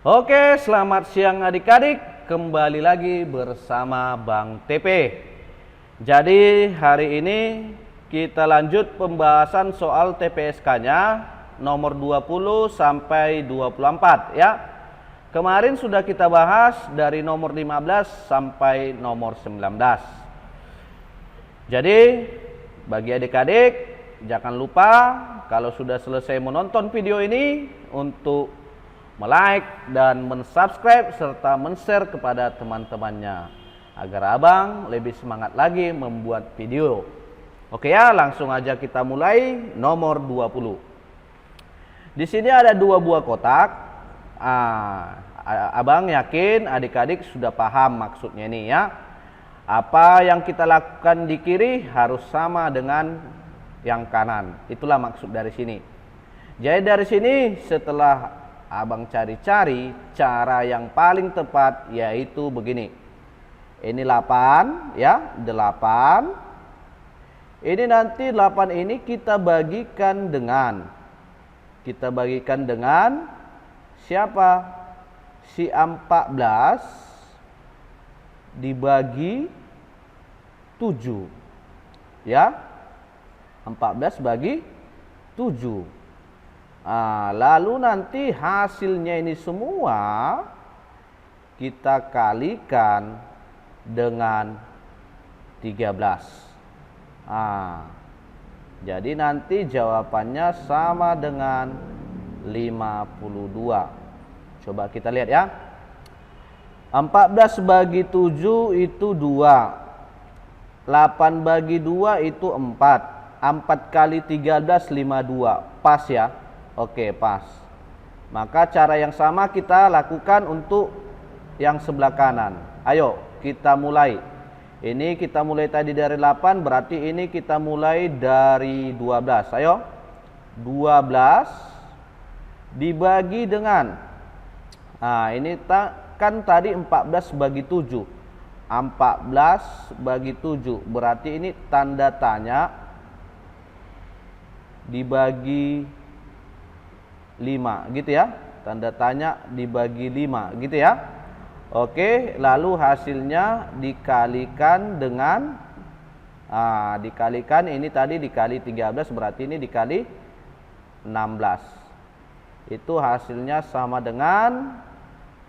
Oke, selamat siang adik-adik. Kembali lagi bersama Bang TP. Jadi hari ini kita lanjut pembahasan soal TPSK-nya nomor 20 sampai 24 ya. Kemarin sudah kita bahas dari nomor 15 sampai nomor 19. Jadi bagi adik-adik jangan lupa kalau sudah selesai menonton video ini untuk like dan subscribe serta share kepada teman-temannya agar abang lebih semangat lagi membuat video. Oke ya, langsung aja kita mulai nomor 20. Di sini ada dua buah kotak. Abang yakin adik-adik sudah paham maksudnya ini ya. Apa yang kita lakukan di kiri harus sama dengan yang kanan. Itulah maksud dari sini. Jadi dari sini setelah abang cari-cari cara yang paling tepat yaitu begini. Ini 8 ya, 8. Ini nanti 8 ini kita bagikan dengan siapa? Si 14 dibagi 7. Ya. 14 bagi 7. Lalu nanti hasilnya ini semua kita kalikan dengan 13. Jadi nanti jawabannya sama dengan 52. Coba kita lihat ya. 14 bagi 7 itu 2. 8 bagi 2 itu 4. 4 kali 13 52. Pas ya. Oke, pas. Maka cara yang sama kita lakukan untuk yang sebelah kanan. Ayo kita mulai. Ini kita mulai tadi dari 8, berarti ini kita mulai dari 12. Ayo. 12 dibagi dengan ini kan tadi 14 bagi 7. 14 bagi 7 berarti ini tanda tanya dibagi 5 gitu ya, tanda tanya dibagi 5 gitu ya. Oke, lalu hasilnya dikalikan dengan dikalikan ini tadi dikali 13 berarti ini dikali 16. Itu hasilnya sama dengan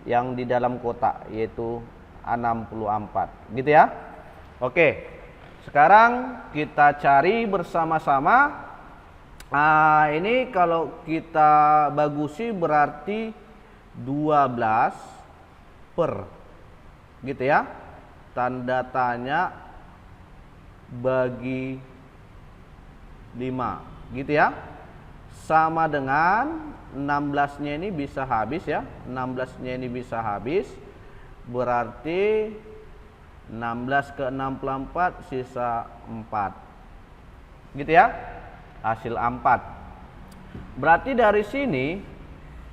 yang di dalam kotak yaitu 64 gitu ya. Oke, sekarang kita cari bersama-sama. Ini kalau kita bagusi berarti 12 per gitu ya. Tanda tanya bagi 5 gitu ya. Sama dengan 16-nya ini bisa habis ya. 16-nya ini bisa habis. Berarti 16 ke 64 sisa 4. Gitu ya. Hasil 4. Berarti dari sini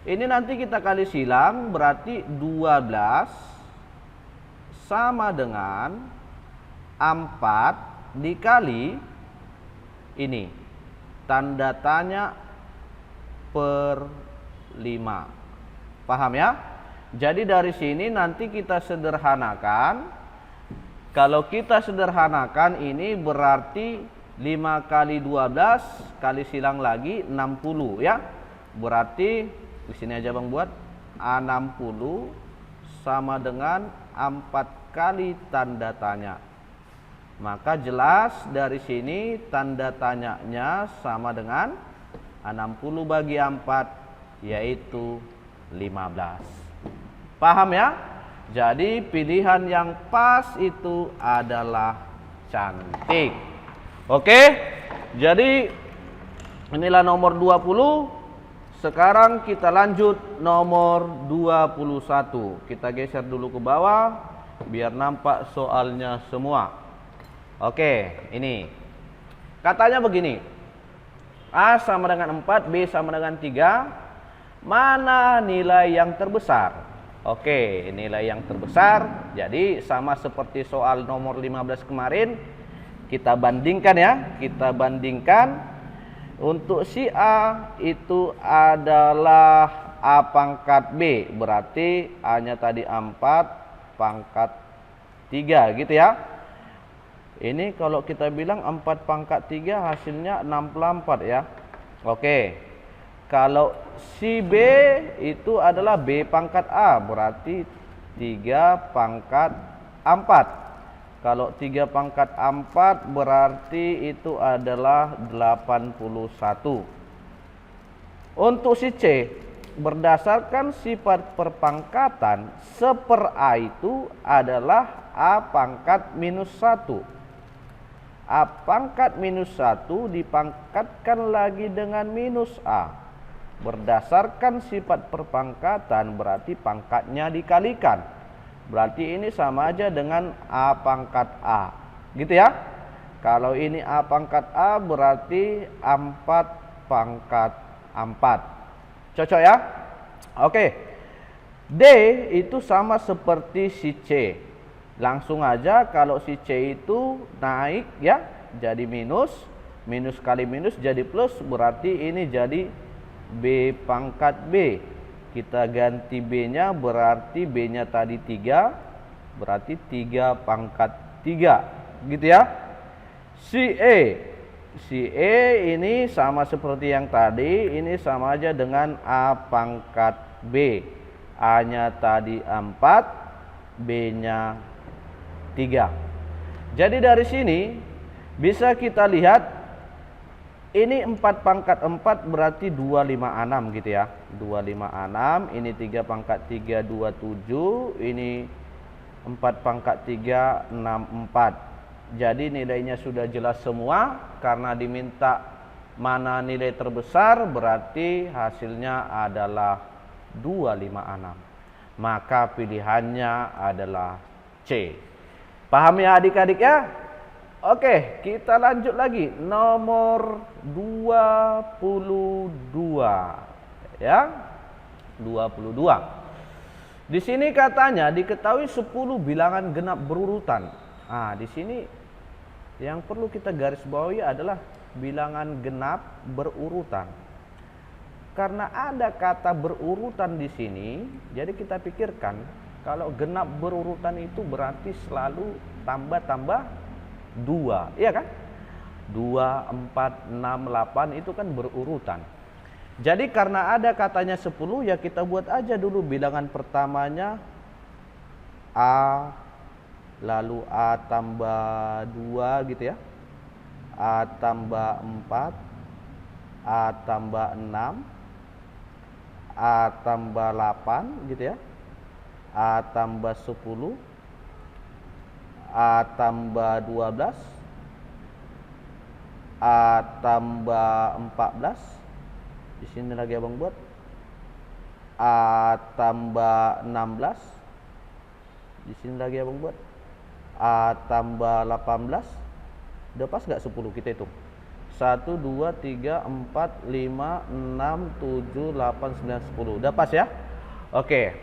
ini nanti kita kali silang berarti 12 sama dengan 4 dikali ini tanda tanya per 5. Paham ya? Jadi dari sini nanti kita sederhanakan. Kalau kita sederhanakan ini berarti 5 kali 12 kali silang lagi 60 ya. Berarti di sini aja Bang buat 60 sama dengan 4 kali tanda tanya. Maka jelas dari sini tanda tanyanya sama dengan 60 bagi 4 yaitu 15. Paham ya? Jadi pilihan yang pas itu adalah cantik. Oke, jadi inilah nomor 20. Sekarang kita lanjut nomor 21. Kita geser dulu ke bawah biar nampak soalnya semua. Oke, ini katanya begini. A sama dengan 4, B sama dengan 3. Mana nilai yang terbesar? Oke, nilai yang terbesar. Jadi sama seperti soal nomor 15 kemarin. Kita bandingkan ya, kita bandingkan. Untuk si A itu adalah A pangkat B, berarti A-nya tadi 4 pangkat 3 gitu ya. Ini kalau kita bilang 4 pangkat 3 hasilnya 64 ya. Oke. Kalau si B itu adalah B pangkat A, berarti 3 pangkat 4. Kalau 3 pangkat 4 berarti itu adalah 81. Untuk si C, berdasarkan sifat perpangkatan, seper A itu adalah A pangkat minus 1. A pangkat minus 1 dipangkatkan lagi dengan minus A. Berdasarkan sifat perpangkatan berarti pangkatnya dikalikan. Berarti ini sama aja dengan A pangkat A. Gitu ya. Kalau ini A pangkat A berarti 4 pangkat 4. Cocok ya? Oke. D itu sama seperti si C. Langsung aja kalau si C itu naik ya, jadi minus. Minus kali minus jadi plus, berarti ini jadi B pangkat B. Kita ganti B-nya, berarti B-nya tadi 3, berarti 3 pangkat 3. Gitu ya. Si E. Si E ini sama seperti yang tadi, ini sama aja dengan A pangkat B. A-nya tadi 4, B-nya 3. Jadi dari sini bisa kita lihat ini 4 pangkat 4 berarti 256 gitu ya. 256, ini 3 pangkat 3 27, ini 4 pangkat 3 64. Jadi nilainya sudah jelas semua. Karena diminta mana nilai terbesar, berarti hasilnya adalah 256. Maka pilihannya adalah C. Paham ya adik-adik ya? Oke, kita lanjut lagi. Nomor 22. Ya. 22. Di sini katanya diketahui 10 bilangan genap berurutan. Nah, di sini yang perlu kita garis bawahi adalah bilangan genap berurutan. Karena ada kata berurutan di sini, jadi kita pikirkan kalau genap berurutan itu berarti selalu tambah-tambah 2, iya kan? 2, 4, 6, 8 itu kan berurutan. Jadi karena ada katanya 10, ya kita buat aja dulu bilangan pertamanya A, lalu A tambah 2 gitu ya, A tambah 4, A tambah 6, A tambah 8 gitu ya, A tambah 10, A tambah 12, A tambah 14. Di sini lagi abang buat A tambah 16. Di sini lagi abang buat A tambah 18. Udah pas gak 10 kita hitung? 1, 2, 3, 4, 5, 6, 7, 8, 9, 10. Udah pas ya? Oke.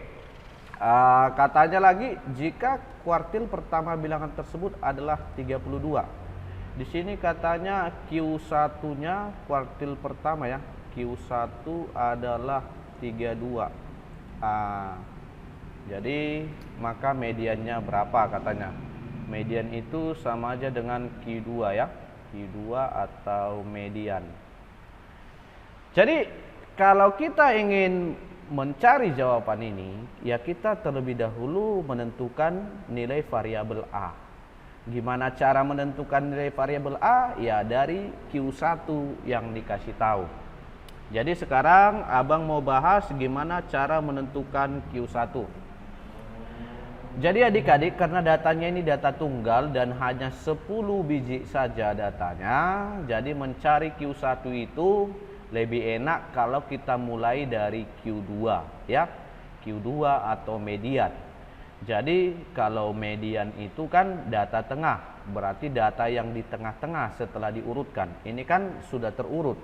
Katanya lagi jika kuartil pertama bilangan tersebut adalah 32. Di sini katanya Q1-nya kuartil pertama ya. Q1 adalah 32. Jadi maka mediannya berapa katanya? Median itu sama aja dengan Q2 ya. Q2 atau median. Jadi kalau kita ingin mencari jawaban ini, ya kita terlebih dahulu menentukan nilai variabel A. Gimana cara menentukan nilai variabel A? Ya dari Q1 yang dikasih tahu. Jadi sekarang abang mau bahas gimana cara menentukan Q1. Jadi adik-adik, karena datanya ini data tunggal dan hanya 10 biji saja datanya, jadi mencari Q1 itu lebih enak kalau kita mulai dari Q2 ya. Q2 atau median. Jadi kalau median itu kan data tengah, berarti data yang di tengah-tengah setelah diurutkan. Ini kan sudah terurut.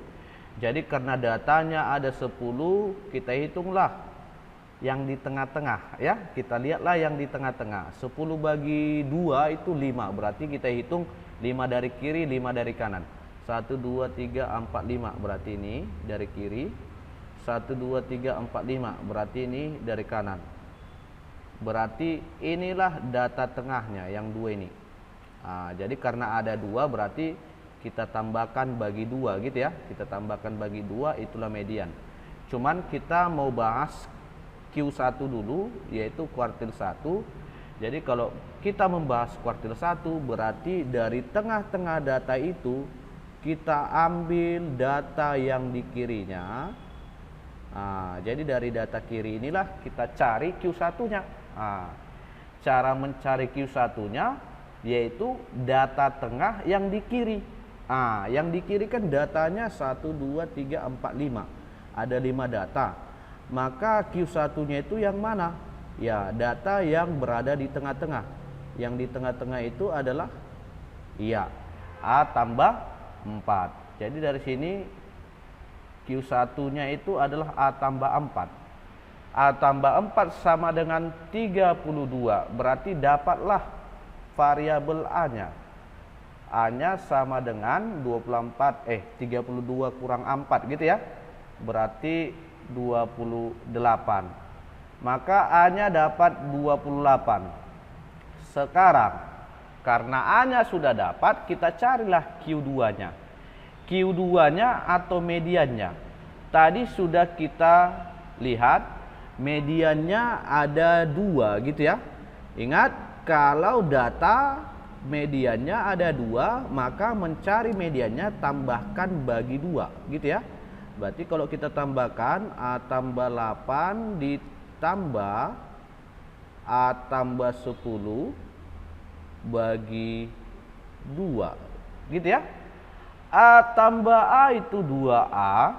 Jadi karena datanya ada 10, kita hitunglah yang di tengah-tengah ya. Kita lihatlah yang di tengah-tengah. 10 bagi 2 itu 5. Berarti kita hitung 5 dari kiri, 5 dari kanan. 1, 2, 3, 4, 5. Berarti ini dari kiri. 1, 2, 3, 4, 5. Berarti ini dari kanan. Berarti inilah data tengahnya yang 2 ini. Jadi karena ada 2 berarti kita tambahkan bagi 2 gitu ya. Kita tambahkan bagi 2, itulah median. Cuman kita mau bahas Q1 dulu, yaitu kuartil 1. Jadi kalau kita membahas kuartil 1 berarti dari tengah-tengah data itu kita ambil data yang di kirinya. Jadi dari data kiri inilah kita cari Q1-nya. Cara mencari Q1-nya yaitu data tengah yang di kiri. Yang di kiri kan datanya 1, 2, 3, 4, 5. Ada 5 data. Maka Q1-nya itu yang mana? Ya, data yang berada di tengah-tengah. Yang di tengah-tengah itu adalah A tambah 4. Jadi dari sini Q1-nya itu adalah A tambah 4. A tambah 4 sama dengan 32. Berarti dapatlah variabel A-nya. A-nya sama dengan 32 kurang 4 gitu ya. Berarti 28. Maka A-nya dapat 28. Sekarang karena A-nya sudah dapat, kita carilah Q2-nya. Q2-nya atau mediannya. Tadi sudah kita lihat mediannya ada 2 gitu ya. Ingat, kalau data mediannya ada 2, maka mencari mediannya tambahkan bagi 2 gitu ya. Berarti kalau kita tambahkan A tambah 8 ditambah A tambah 10 bagi 2 gitu ya. A tambah A itu 2A,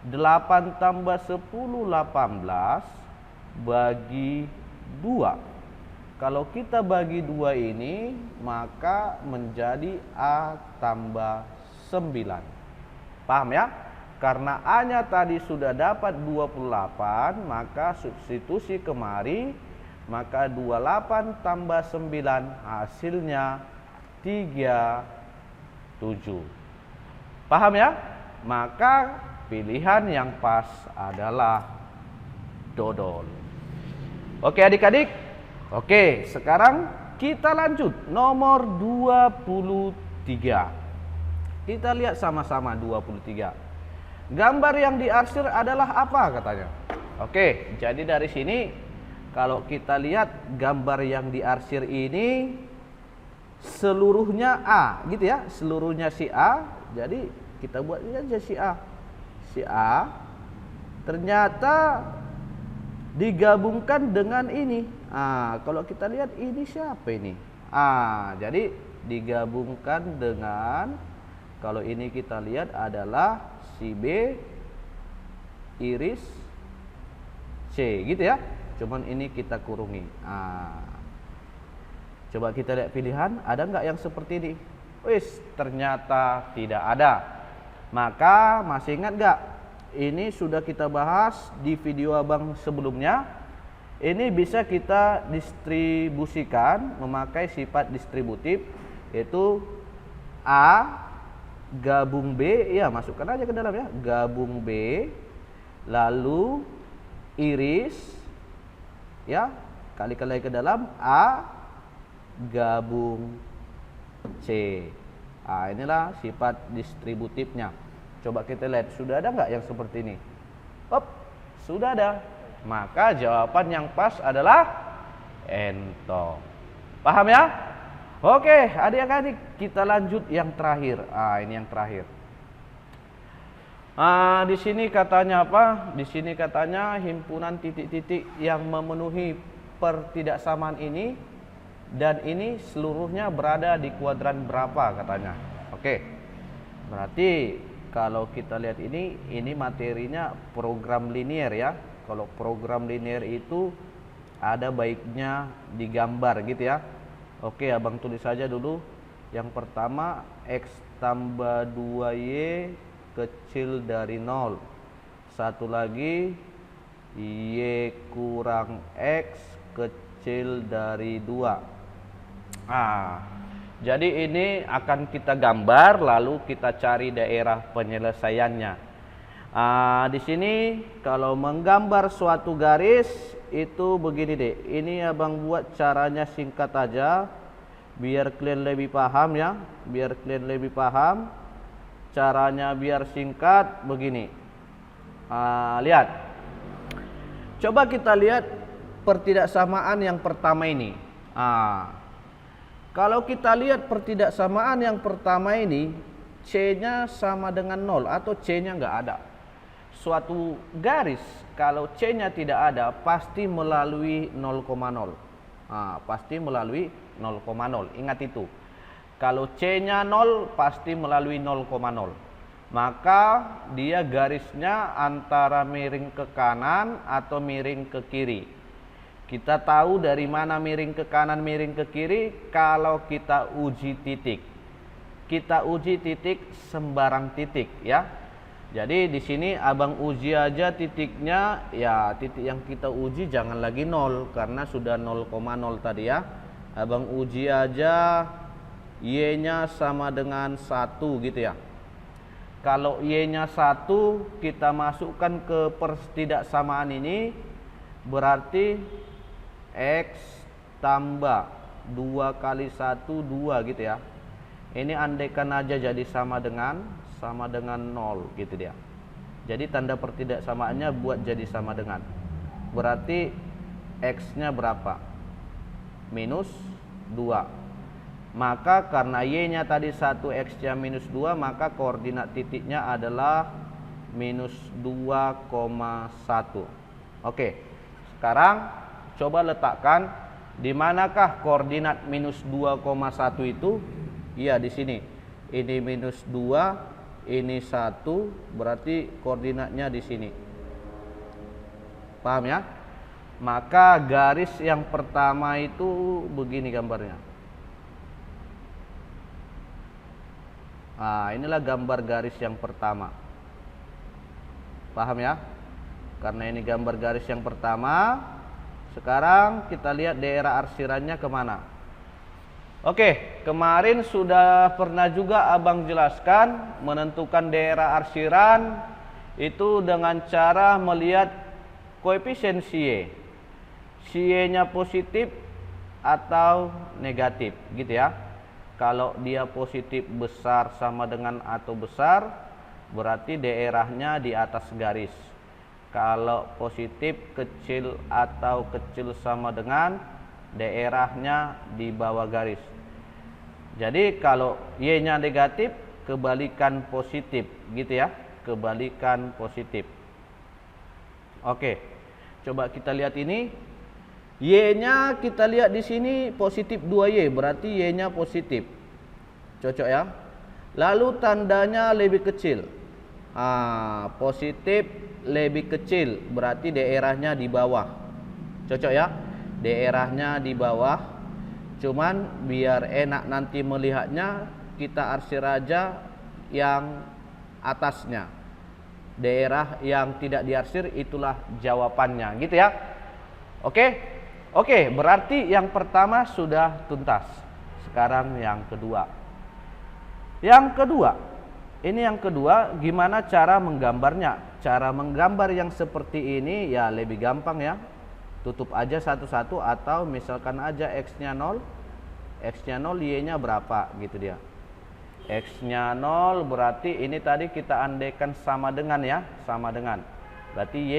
8 tambah 10 18 bagi 2. Kalau kita bagi 2 ini maka menjadi A tambah 9. Paham ya? Karena A-nya tadi sudah dapat 28, maka substitusi kemari, maka 28 tambah 9 hasilnya 37. Paham ya? Maka pilihan yang pas adalah dodol. Oke adik-adik. Oke, sekarang kita lanjut nomor 23. Kita lihat sama-sama 23. Gambar yang diarsir adalah apa katanya? Oke, jadi dari sini kalau kita lihat gambar yang diarsir ini seluruhnya A gitu ya, seluruhnya si A. Jadi kita buat aja si A. Si A ternyata digabungkan dengan ini. Kalau kita lihat ini siapa ini? Jadi digabungkan dengan, kalau ini kita lihat adalah si B iris C gitu ya. Cuman ini kita kurungi. Coba kita lihat pilihan, ada nggak yang seperti ini? Wis, ternyata tidak ada. Maka masih ingat nggak? Ini sudah kita bahas di video abang sebelumnya. Ini bisa kita distribusikan memakai sifat distributif, yaitu A gabung B, ya masukkan aja ke dalam ya, gabung B, lalu iris ya kali-kali ke dalam A gabung C. Inilah sifat distributifnya. Coba kita lihat, sudah ada nggak yang seperti ini? Sudah ada. Maka jawaban yang pas adalah entong. Paham ya? Oke, adik-adik, kita lanjut yang terakhir. Ini yang terakhir. Di sini katanya apa? Di sini katanya himpunan titik-titik yang memenuhi pertidaksamaan ini dan ini seluruhnya berada di kuadran berapa katanya. Oke. Berarti kalau kita lihat ini materinya program linear ya. Kalau program linear itu ada baiknya digambar gitu ya. Oke, abang tulis saja dulu. Yang pertama, X tambah 2Y kecil dari 0. Satu lagi, Y kurang X kecil dari 2. Jadi ini akan kita gambar lalu kita cari daerah penyelesaiannya. Di sini kalau menggambar suatu garis itu begini deh. Ini abang buat caranya singkat aja biar kalian lebih paham ya. Biar kalian lebih paham. Caranya biar singkat begini. Lihat. Coba kita lihat pertidaksamaan yang pertama ini. Kalau kita lihat pertidaksamaan yang pertama ini, C-nya sama dengan 0 atau C-nya nggak ada. Suatu garis kalau C-nya tidak ada pasti melalui 0,0. Pasti melalui 0,0. Ingat itu. Kalau C-nya 0 pasti melalui 0,0. Maka dia garisnya antara miring ke kanan atau miring ke kiri. Kita tahu dari mana miring ke kanan, miring ke kiri kalau kita uji titik. Kita uji titik sembarang titik ya. Jadi di sini abang uji aja titiknya, ya titik yang kita uji jangan lagi 0 karena sudah 0,0 tadi ya. Abang uji aja Y-nya sama dengan 1 gitu ya. Kalau Y-nya 1 kita masukkan ke pertidaksamaan ini berarti X tambah 2 kali 1 2 gitu ya. Ini andaikan aja jadi sama dengan 0 gitu dia. Jadi tanda pertidaksamaannya buat jadi sama dengan. Berarti X-nya berapa? Minus 2. Maka karena Y-nya tadi 1, X-nya minus 2, maka koordinat titiknya adalah minus 2,1. Oke. Sekarang coba letakkan di manakah koordinat minus 2,1 itu? Iya, di sini. Ini minus 2. Ini 1, berarti koordinatnya di sini. Paham ya? Maka garis yang pertama itu begini gambarnya. Inilah gambar garis yang pertama. Paham ya? Karena ini gambar garis yang pertama. Sekarang kita lihat daerah arsirannya kemana. Oke, kemarin sudah pernah juga abang jelaskan menentukan daerah arsiran itu dengan cara melihat koefisien Y. Y-nya positif atau negatif gitu ya. Kalau dia positif besar sama dengan atau besar, berarti daerahnya di atas garis. Kalau positif kecil atau kecil sama dengan, daerahnya di bawah garis. Jadi kalau Y-nya negatif, kebalikan positif gitu ya, kebalikan positif. Oke, coba kita lihat ini. Y-nya kita lihat di sini positif 2Y, berarti Y-nya positif. Cocok ya. Lalu tandanya lebih kecil. Positif lebih kecil, berarti daerahnya di bawah. Cocok ya. Daerahnya di bawah. Cuman biar enak nanti melihatnya, kita arsir aja yang atasnya. Daerah yang tidak diarsir itulah jawabannya, gitu ya. Oke, berarti yang pertama sudah tuntas. Sekarang yang kedua. Ini yang kedua, gimana cara menggambarnya? Cara menggambar yang seperti ini ya lebih gampang ya. Tutup aja satu-satu atau misalkan aja X-nya 0, Y-nya berapa gitu dia. X-nya 0 berarti ini tadi kita andaikan sama dengan ya, sama dengan. Berarti Y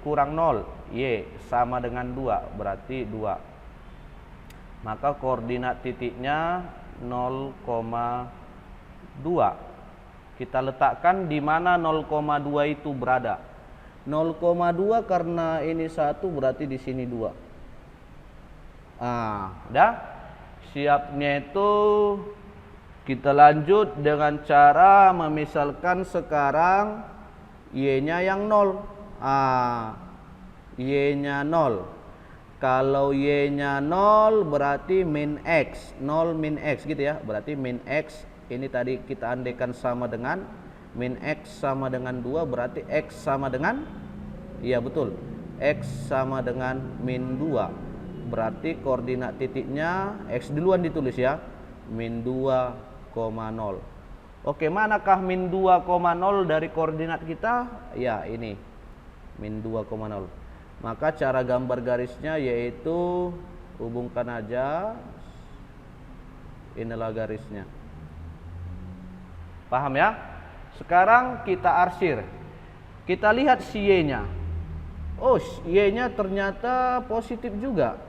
kurang 0, Y sama dengan 2, berarti 2. Maka koordinat titiknya 0,2. Kita letakkan di mana 0,2 itu berada. 0,2 karena ini 1 berarti di sini 2. Udah. Siapnya itu kita lanjut dengan cara memisalkan sekarang Y-nya yang 0. Y-nya 0. Kalau Y-nya 0 berarti min X. 0 min X gitu ya. Berarti min X ini tadi kita andaikan sama dengan min X sama dengan 2, berarti X sama dengan, iya betul, X sama dengan min 2. Berarti koordinat titiknya X duluan ditulis ya, min 2,0. Oke, manakah min 2,0 dari koordinat kita? Ya, ini. Min 2,0. Maka cara gambar garisnya yaitu hubungkan aja. Inilah garisnya. Paham ya? Sekarang kita arsir. Kita lihat si Y-nya. Oh, Y-nya ternyata positif juga.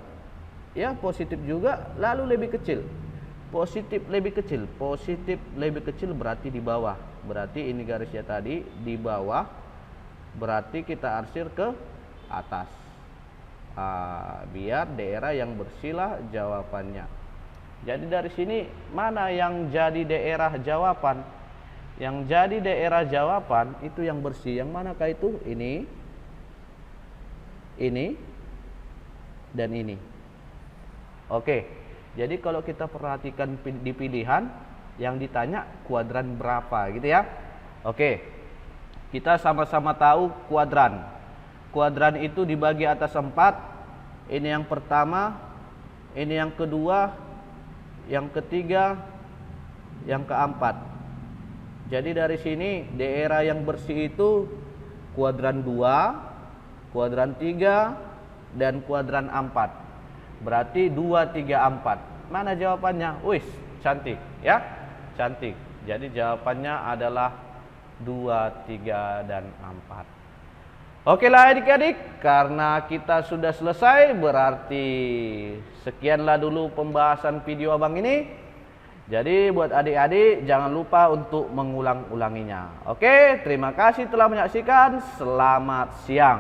Ya, positif juga, lalu lebih kecil. Positif lebih kecil berarti di bawah. Berarti ini garisnya tadi di bawah. Berarti kita arsir ke atas. Biar daerah yang bersihlah jawabannya. Jadi dari sini mana yang jadi daerah jawaban? Yang jadi daerah jawaban itu yang bersih. Yang manakah itu? Ini, dan ini. Oke. Jadi kalau kita perhatikan di pilihan yang ditanya kuadran berapa gitu ya. Oke. Kita sama-sama tahu kuadran. Kuadran itu dibagi atas 4. Ini yang pertama, ini yang kedua, yang ketiga, yang keempat. Jadi dari sini daerah yang bersih itu kuadran 2, kuadran 3, dan kuadran 4. Berarti 2, 3, 4. Mana jawabannya? Wih, cantik ya. Cantik. Jadi jawabannya adalah 2, 3, dan 4. Oke lah adik-adik, karena kita sudah selesai, berarti sekianlah dulu pembahasan video abang ini. Jadi buat adik-adik jangan lupa untuk mengulang-ulanginya. Oke, terima kasih telah menyaksikan. Selamat siang.